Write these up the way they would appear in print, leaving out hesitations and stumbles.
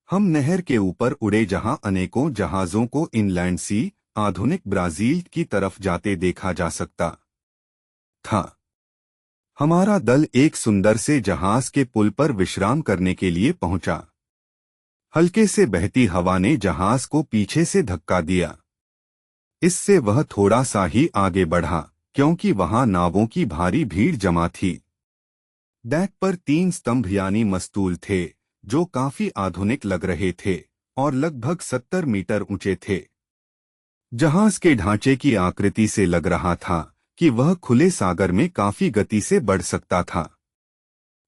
हम नहर के ऊपर उड़े जहां अनेकों जहाजों को इनलैंड सी आधुनिक ब्राजील की तरफ जाते देखा जा सकता था। हमारा दल एक सुंदर से जहाज के पुल पर विश्राम करने के लिए पहुंचा। हल्के से बहती हवा ने जहाज को पीछे से धक्का दिया। इससे वह थोड़ा सा ही आगे बढ़ा, क्योंकि वहां नावों की भारी भीड़ जमा थी। डेक पर 3 स्तंभ यानी मस्तूल थे, जो काफी आधुनिक लग रहे थे और लगभग 70 मीटर ऊंचे थे। जहाज के ढांचे की आकृति से लग रहा था कि वह खुले सागर में काफी गति से बढ़ सकता था।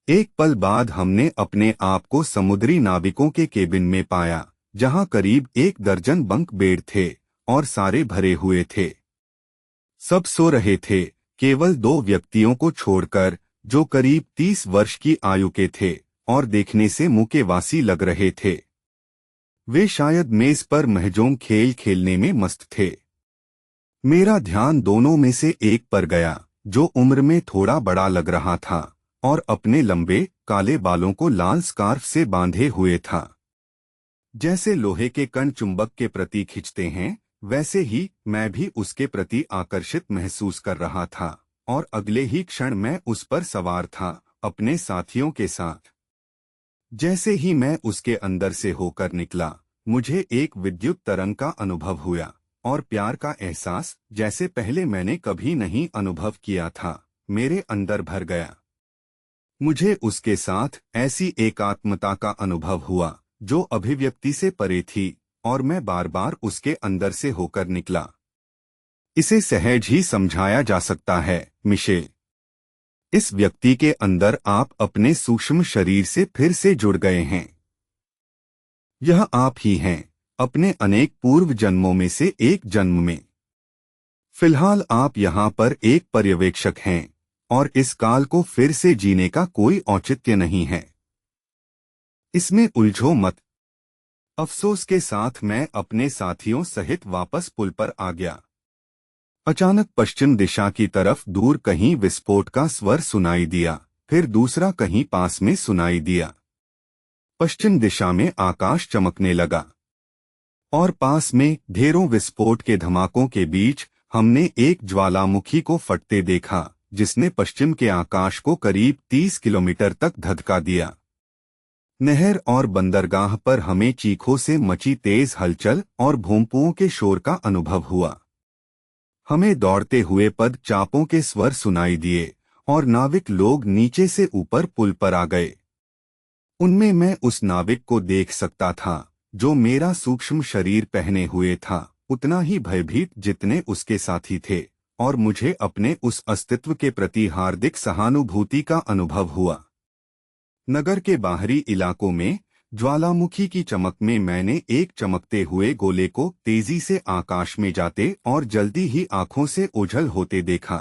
एक पल बाद हमने अपने आप को समुद्री नाविकों के केबिन में पाया, जहां करीब 1 दर्जन बंक बेड थे और सारे भरे हुए थे। सब सो रहे थे, केवल 2 व्यक्तियों को छोड़कर, जो करीब 30 वर्ष की आयु के थे और देखने से मुकेवासी लग रहे थे। वे शायद मेज पर महजूम खेल खेलने में मस्त थे। मेरा ध्यान दोनों में से एक पर गया, जो उम्र में थोड़ा बड़ा लग रहा था और अपने लंबे काले बालों को लाल स्कार्फ से बांधे हुए था। जैसे लोहे के कण चुंबक के प्रति खिंचते हैं, वैसे ही मैं भी उसके प्रति आकर्षित महसूस कर रहा था और अगले ही क्षण मैं उस पर सवार था, अपने साथियों के साथ। जैसे ही मैं उसके अंदर से होकर निकला, मुझे एक विद्युत तरंग का अनुभव हुआ और प्यार का एहसास, जैसे पहले मैंने कभी नहीं अनुभव किया था, मेरे अंदर भर गया। मुझे उसके साथ ऐसी एकात्मता का अनुभव हुआ जो अभिव्यक्ति से परे थी और मैं बार बार उसके अंदर से होकर निकला। इसे सहज ही समझाया जा सकता है, मिशेल। इस व्यक्ति के अंदर आप अपने सूक्ष्म शरीर से फिर से जुड़ गए हैं। यह आप ही हैं, अपने अनेक पूर्व जन्मों में से एक जन्म में। फिलहाल आप यहाँ पर एक पर्यवेक्षक हैं और इस काल को फिर से जीने का कोई औचित्य नहीं है। इसमें उलझो मत। अफसोस के साथ मैं अपने साथियों सहित वापस पुल पर आ गया। अचानक पश्चिम दिशा की तरफ दूर कहीं विस्फोट का स्वर सुनाई दिया, फिर दूसरा कहीं पास में सुनाई दिया। पश्चिम दिशा में आकाश चमकने लगा और पास में ढेरों विस्फोट के धमाकों के बीच हमने एक ज्वालामुखी को फटते देखा, जिसने पश्चिम के आकाश को करीब 30 किलोमीटर तक धधका दिया। नहर और बंदरगाह पर हमें चीखों से मची तेज हलचल और भूंपुओं के शोर का अनुभव हुआ। हमें दौड़ते हुए पद चापों के स्वर सुनाई दिए और नाविक लोग नीचे से ऊपर पुल पर आ गए। उनमें मैं उस नाविक को देख सकता था जो मेरा सूक्ष्म शरीर पहने हुए था, उतना ही भयभीत जितने उसके साथी थे, और मुझे अपने उस अस्तित्व के प्रति हार्दिक सहानुभूति का अनुभव हुआ। नगर के बाहरी इलाकों में ज्वालामुखी की चमक में मैंने एक चमकते हुए गोले को तेजी से आकाश में जाते और जल्दी ही आंखों से ओझल होते देखा।